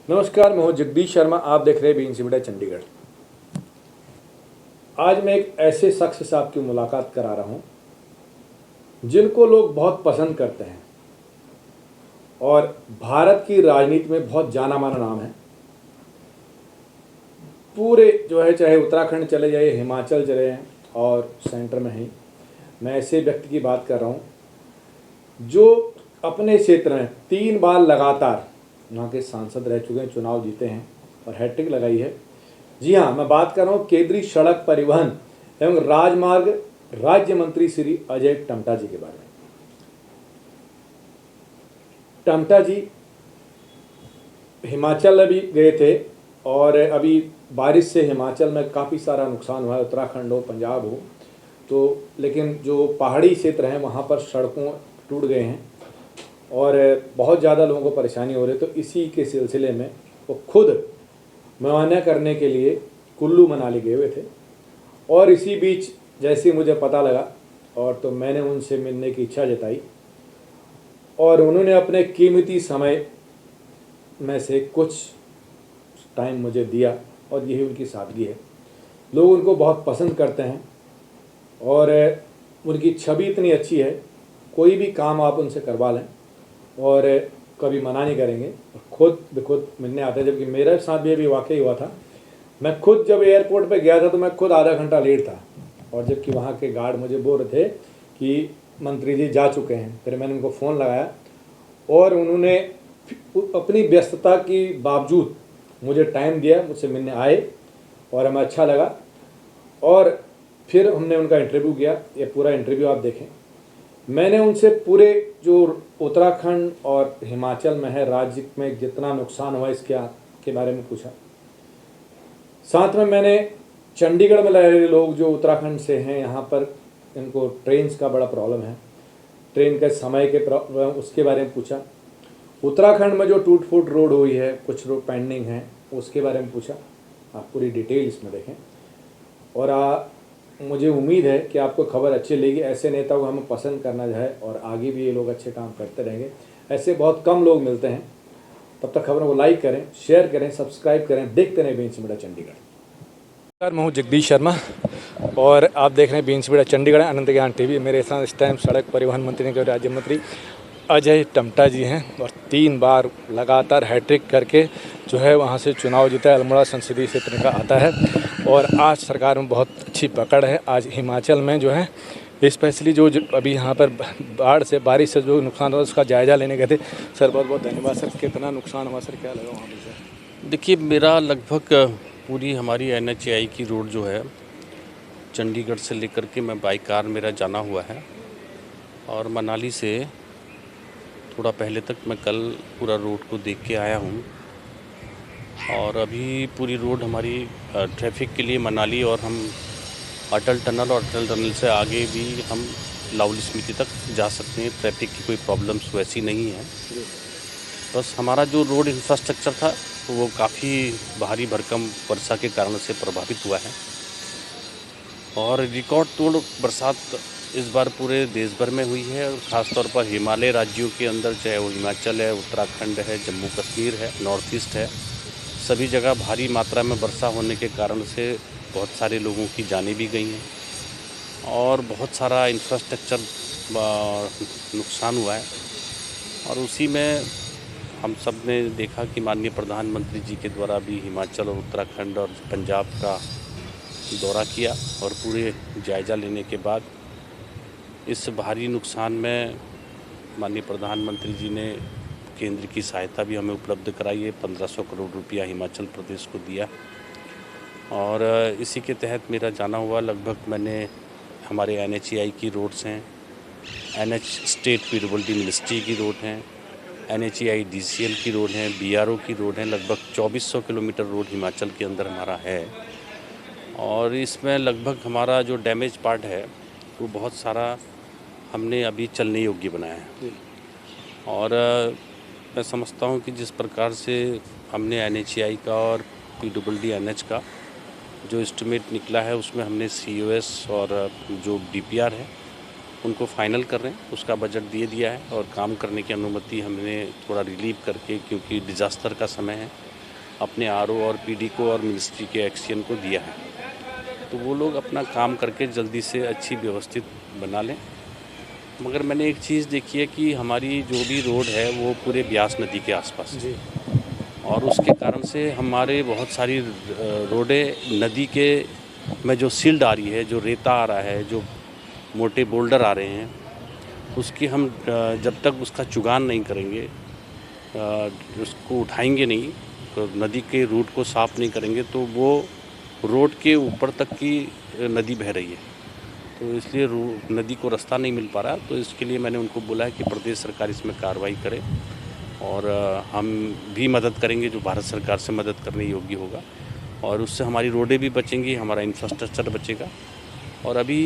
नमस्कार, मैं हूं जगदीश शर्मा। आप देख रहे हैं बीइंग सिमटा चंडीगढ़। आज मैं एक ऐसे शख्स से आपकी मुलाकात करा रहा हूं जिनको लोग बहुत पसंद करते हैं और भारत की राजनीति में बहुत जाना माना नाम है। पूरे चाहे उत्तराखंड चले जाइए, हिमाचल चले जाएं और सेंटर में ही मैं ऐसे व्यक्ति की बात कर रहा हूं जो अपने क्षेत्र में 3 बार लगातार वहाँ के सांसद रह चुके हैं, चुनाव जीते हैं और हैट्रिक लगाई है। जी हाँ, मैं बात कर रहा हूँ केंद्रीय सड़क परिवहन एवं राजमार्ग राज्य मंत्री श्री अजय टम्टा जी के बारे में। टम्टा जी हिमाचल अभी गए थे और अभी बारिश से हिमाचल में काफ़ी सारा नुकसान हुआ है, उत्तराखंड हो पंजाब हो तो, लेकिन जो पहाड़ी क्षेत्र हैं वहाँ पर सड़कों टूट गए हैं और बहुत ज़्यादा लोगों को परेशानी हो रही है। तो इसी के सिलसिले में वो खुद मुआयना करने के लिए कुल्लू मनाली गए हुए थे और इसी बीच जैसे मुझे पता लगा और तो मैंने उनसे मिलने की इच्छा जताई और उन्होंने अपने कीमती समय में से कुछ टाइम मुझे दिया और यही उनकी सादगी है। लोग उनको बहुत पसंद करते हैं और उनकी छवि इतनी अच्छी है, कोई भी काम आप उनसे करवा लें और कभी मना नहीं करेंगे। खुद मिलने आते हैं, जबकि मेरे साथ भी अभी वाकई हुआ था। मैं खुद जब एयरपोर्ट पे गया था तो मैं खुद आधा घंटा लेट था और जबकि वहाँ के गार्ड मुझे बोल रहे थे कि मंत्री जी जा चुके हैं। फिर मैंने उनको फ़ोन लगाया और उन्होंने अपनी व्यस्तता के बावजूद मुझे टाइम दिया, मुझसे मिलने आए और हमें अच्छा लगा और फिर हमने उनका इंटरव्यू किया। ये पूरा इंटरव्यू आप देखें। मैंने उनसे पूरे जो उत्तराखंड और हिमाचल में है राज्य में जितना नुकसान हुआ इसके के बारे में पूछा। साथ में मैंने चंडीगढ़ में रह रहे लोग जो उत्तराखंड से हैं, यहाँ पर इनको ट्रेन का बड़ा प्रॉब्लम है, ट्रेन के समय के उसके बारे में पूछा। उत्तराखंड में जो टूट फूट रोड हुई है, कुछ रोड पेंडिंग है, उसके बारे में पूछा। आप पूरी डिटेल इसमें देखें और मुझे उम्मीद है कि आपको खबर अच्छी लगेगी। ऐसे नेता को हमें पसंद करना है और आगे भी ये लोग अच्छे काम करते रहेंगे। ऐसे बहुत कम लोग मिलते हैं। तब तक खबरों को लाइक करें, शेयर करें, सब्सक्राइब करें। देखते रहें बीइंग सिमटा चंडीगढ़। मैं हूँ जगदीश शर्मा और आप देख रहे हैं बीइंग सिमटा चंडीगढ़ अनंत ज्ञान टीवी। मेरे साथ इस टाइम सड़क परिवहन मंत्री के राज्य मंत्री अजय टम्टा जी हैं और 3 बार लगातार हैट्रिक करके वहाँ से चुनाव जीता है। अल्मोड़ा संसदीय क्षेत्र का आता है और आज सरकार में बहुत अच्छी पकड़ है। आज हिमाचल में स्पेशली जो अभी यहाँ पर बारिश से जो नुकसान हुआ उसका जायज़ा लेने गए थे। सर बहुत बहुत धन्यवाद। सर कितना नुकसान हुआ, सर क्या लगा वहाँ पर? सर देखिए, मेरा लगभग पूरी हमारी NHAI की रोड जो है चंडीगढ़ से लेकर के मैं बाई कार मेरा जाना हुआ है और मनाली से थोड़ा पहले तक मैं कल पूरा रोड को देख के आया हूँ और अभी पूरी रोड हमारी ट्रैफिक के लिए मनाली और हम अटल टनल से आगे भी हम लाहौल स्पीति तक जा सकते हैं। ट्रैफिक की कोई प्रॉब्लम्स वैसी नहीं है। बस हमारा जो रोड इंफ्रास्ट्रक्चर था तो वो काफ़ी भारी भरकम वर्षा के कारण से प्रभावित हुआ है और रिकॉर्ड तोड़ बरसात इस बार पूरे देश भर में हुई है और ख़ासतौर पर हिमालय राज्यों के अंदर, चाहे वो हिमाचल है, उत्तराखंड है, जम्मू कश्मीर है, नॉर्थ ईस्ट है, सभी जगह भारी मात्रा में वर्षा होने के कारण से बहुत सारे लोगों की जानें भी गई हैं और बहुत सारा इंफ्रास्ट्रक्चर नुकसान हुआ है। और उसी में हम सब ने देखा कि माननीय प्रधानमंत्री जी के द्वारा भी हिमाचल और उत्तराखंड और पंजाब का दौरा किया और पूरे जायज़ा लेने के बाद इस भारी नुकसान में माननीय प्रधानमंत्री जी ने केंद्र की सहायता भी हमें उपलब्ध कराई है। 1500 करोड़ रुपया हिमाचल प्रदेश को दिया और इसी के तहत मेरा जाना हुआ। लगभग मैंने हमारे NHAI की रोड्स हैं, NH स्टेट पीडब्ल्यूडी मिनिस्ट्री की रोड हैं, NHAI DCL की रोड हैं, BRO की रोड हैं। लगभग 2400 किलोमीटर रोड हिमाचल के अंदर हमारा है और इसमें लगभग हमारा जो डैमेज पार्ट है वो बहुत सारा हमने अभी चलने योग्य बनाया है। और मैं समझता हूँ कि जिस प्रकार से हमने NHAI का और PWD NH का जो एस्टिमेट निकला है उसमें हमने COS और जो DPR है उनको फाइनल कर रहे हैं, उसका बजट दिया है और काम करने की अनुमति हमने थोड़ा रिलीव करके, क्योंकि डिज़ास्टर का समय है अपने आरओ और पीडी को और मिनिस्ट्री के एक्सीएन को दिया है। तो वो लोग अपना काम करके जल्दी से अच्छी व्यवस्थित बना लें। मगर मैंने एक चीज़ देखी है कि हमारी जो भी रोड है वो पूरे ब्यास नदी के आसपास है, और उसके कारण से हमारे बहुत सारी रोडें नदी के में जो सिल्ट आ रही है, जो रेता आ रहा है, जो मोटे बोल्डर आ रहे हैं, उसकी हम जब तक उसका चुगान नहीं करेंगे, उसको उठाएंगे नहीं, तो नदी के रूट को साफ़ नहीं करेंगे, तो वो रोड के ऊपर तक की नदी बह रही है। तो इसलिए नदी को रास्ता नहीं मिल पा रहा। तो इसके लिए मैंने उनको बोला है कि प्रदेश सरकार इसमें कार्रवाई करे, और हम भी मदद करेंगे जो भारत सरकार से मदद करने योग्य होगा, और उससे हमारी रोडें भी बचेंगी, हमारा इंफ्रास्ट्रक्चर बचेगा। और अभी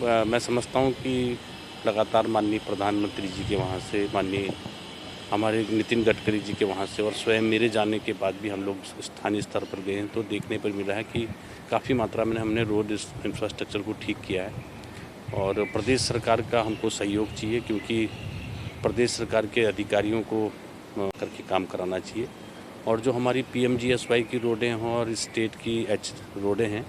मैं समझता हूँ कि लगातार माननीय प्रधानमंत्री जी के वहाँ से, माननीय हमारे नितिन गडकरी जी के वहाँ से, और स्वयं मेरे जाने के बाद भी हम लोग स्थानीय स्तर पर गए हैं, तो देखने पर मिला है कि काफ़ी मात्रा में हमने रोड इंफ्रास्ट्रक्चर को ठीक किया है। और प्रदेश सरकार का हमको सहयोग चाहिए, क्योंकि प्रदेश सरकार के अधिकारियों को करके काम कराना चाहिए। और जो हमारी पीएमजीएसवाई की रोडें हों और स्टेट की रोडें हैं,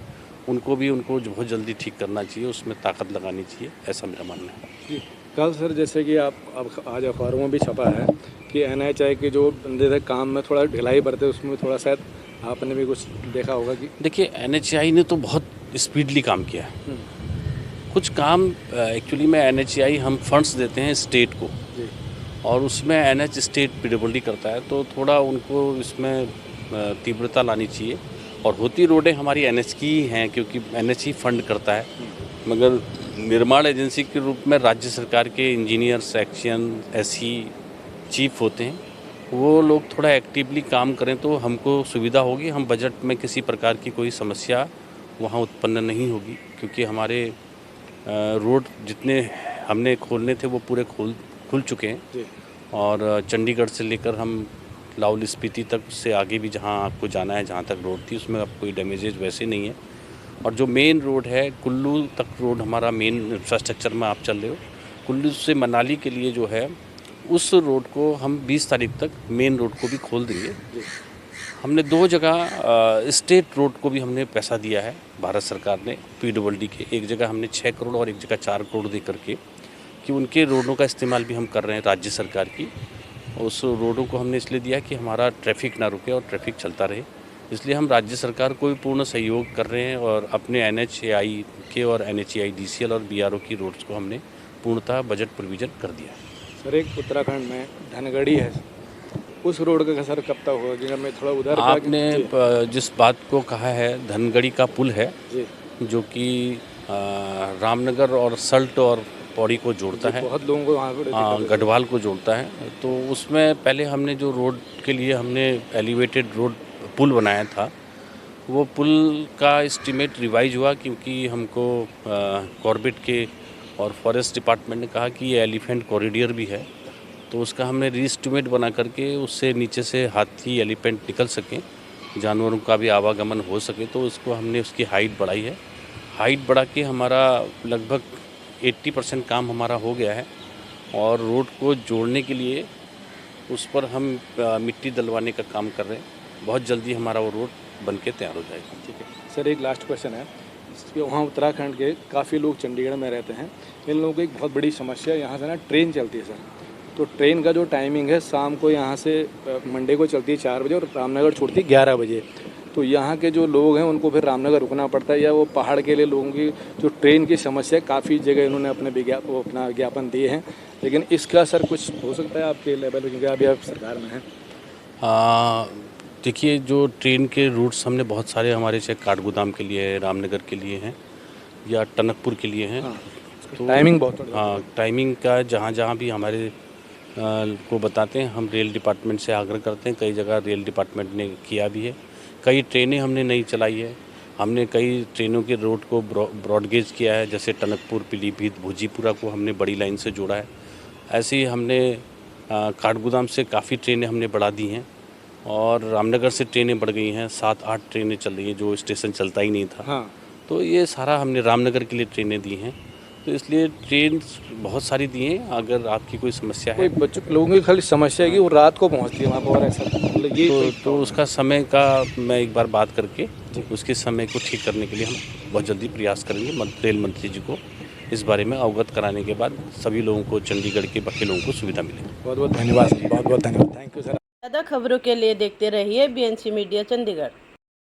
उनको बहुत जल्दी ठीक करना चाहिए, उसमें ताकत लगानी चाहिए, ऐसा मेरा मानना है। जी, कल सर जैसे कि आप अब आज अखबारों में भी छपा है कि एनएचआई के जो बंदे थे काम में थोड़ा ढिलाई बरते, उसमें थोड़ा शायद आपने भी कुछ देखा होगा कि देखिए, एनएचआई ने तो बहुत स्पीडली काम किया है। कुछ काम एक्चुअली में एनएचआई हम फंड्स देते हैं स्टेट को, और उसमें एनएच स्टेट पीडब्ल्यूडी करता है, तो थोड़ा उनको इसमें तीव्रता लानी चाहिए। और होती रोडें हमारी एनएच की ही हैं, क्योंकि एनएच ही फंड करता है। मगर निर्माण एजेंसी के रूप में राज्य सरकार के इंजीनियर सेक्शन एसई चीफ होते हैं, वो लोग थोड़ा एक्टिवली काम करें तो हमको सुविधा होगी। हम बजट में किसी प्रकार की कोई समस्या वहाँ उत्पन्न नहीं होगी, क्योंकि हमारे रोड जितने हमने खोलने थे वो पूरे खुल चुके हैं। और चंडीगढ़ से लेकर हम लाहौल स्पीति तक से आगे भी जहां आपको जाना है, जहां तक रोड थी, उसमें अब कोई डैमेजेज वैसे नहीं है। और जो मेन रोड है कुल्लू तक रोड, हमारा मेन इंफ्रास्ट्रक्चर में आप चल रहे हो, कुल्लू से मनाली के लिए जो है उस रोड को हम 20 तारीख तक मेन रोड को भी खोल देंगे। हमने 2 जगह स्टेट रोड को भी हमने पैसा दिया है भारत सरकार ने, पीडब्ल्यूडी के। एक जगह हमने 6 करोड़ और एक जगह 4 करोड़ दे करके, कि उनके रोडों का इस्तेमाल भी हम कर रहे हैं राज्य सरकार की। उस रोडों को हमने इसलिए दिया कि हमारा ट्रैफिक ना रुके और ट्रैफिक चलता रहे, इसलिए हम राज्य सरकार को भी पूर्ण सहयोग कर रहे हैं। और अपने एनएचएआई के और एनएचएआई डीसीएल और बीआरओ की रोड्स को हमने पूर्णतः बजट प्रोविजन कर दिया है। सर एक उत्तराखंड में धनगढ़ी है, उस रोड का सर कब तक होगा? कि मैं थोड़ा उधर आपने जिस बात को कहा है, धनगढ़ी का पुल है जो कि रामनगर और सल्ट और पौड़ी को जोड़ता है, बहुत लोगों को वहाँ गढ़वाल को जोड़ता है। तो उसमें पहले हमने जो रोड के लिए हमने एलिवेटेड रोड पुल बनाया था, वो पुल का एस्टीमेट रिवाइज हुआ, क्योंकि हमको कॉर्बेट के और फॉरेस्ट डिपार्टमेंट ने कहा कि ये एलिफेंट कॉरिडोर भी है, तो उसका हमने रीएस्टीमेट बना करके उससे नीचे से हाथी एलिफेंट निकल सकें, जानवरों का भी आवागमन हो सके, तो उसको हमने उसकी हाइट बढ़ाई है। हाइट बढ़ा के हमारा लगभग 80% काम हमारा हो गया है। और रोड को जोड़ने के लिए उस पर हम मिट्टी डलवाने का काम कर रहे हैं। बहुत जल्दी हमारा वो रोड बन के तैयार हो जाएगा। ठीक है सर, एक लास्ट क्वेश्चन है। वहाँ उत्तराखंड के काफ़ी लोग चंडीगढ़ में रहते हैं, इन लोगों की एक बहुत बड़ी समस्या, यहाँ से ना ट्रेन चलती है सर, तो ट्रेन का जो टाइमिंग है शाम को यहाँ से मंडे को चलती है 4 बजे और रामनगर छोड़ती है 11 बजे। तो यहाँ के जो लोग हैं उनको फिर रामनगर रुकना पड़ता है, या वो पहाड़ के लिए लोगों की जो ट्रेन की समस्या है, काफ़ी जगह इन्होंने अपना विज्ञापन दिए हैं, लेकिन इसका सर कुछ हो सकता है आपके लेवल पर, क्योंकि अभी आप सरकार में हैं? देखिए, जो ट्रेन के रूट्स हमने बहुत सारे हमारे, चाहे काठगोदाम के लिए है, रामनगर के लिए हैं, या टनकपुर के लिए हैं। तो टाइमिंग बहुत, हाँ, टाइमिंग का जहाँ भी हमारे को बताते हैं, हम रेल डिपार्टमेंट से आग्रह करते हैं। कई जगह रेल डिपार्टमेंट ने किया भी है, कई ट्रेनें हमने नहीं चलाई है। हमने कई ट्रेनों के रूट को ब्रॉडगेज किया है, जैसे टनकपुर, पीलीभीत, भुजीपुरा को हमने बड़ी लाइन से जोड़ा है। ऐसे ही हमने काठगोदाम से काफ़ी ट्रेनें हमने बढ़ा दी हैं, और रामनगर से ट्रेनें बढ़ गई हैं, 7-8 ट्रेनें चल रही हैं, जो स्टेशन चलता ही नहीं था। हाँ। तो ये सारा हमने रामनगर के लिए ट्रेनें दी हैं। तो इसलिए ट्रेन बहुत सारी दी हैं। अगर आपकी कोई समस्या कोई है बच्चों लोगों की खाली समस्या है कि वो रात को पहुंचती है वहाँ पर, और ऐसा मतलब ये तो उसका समय का मैं एक बार बात करके उसके समय को ठीक करने के लिए हम बहुत जल्दी प्रयास करेंगे। रेल मंत्री जी को इस बारे में अवगत कराने के बाद सभी लोगों को, चंडीगढ़ के बाकी लोगों को सुविधा मिलेगी। बहुत बहुत धन्यवाद, बहुत बहुत धन्यवाद, थैंक यू सर। ज़्यादा खबरों के लिए देखते रहिए BNC मीडिया चंडीगढ़।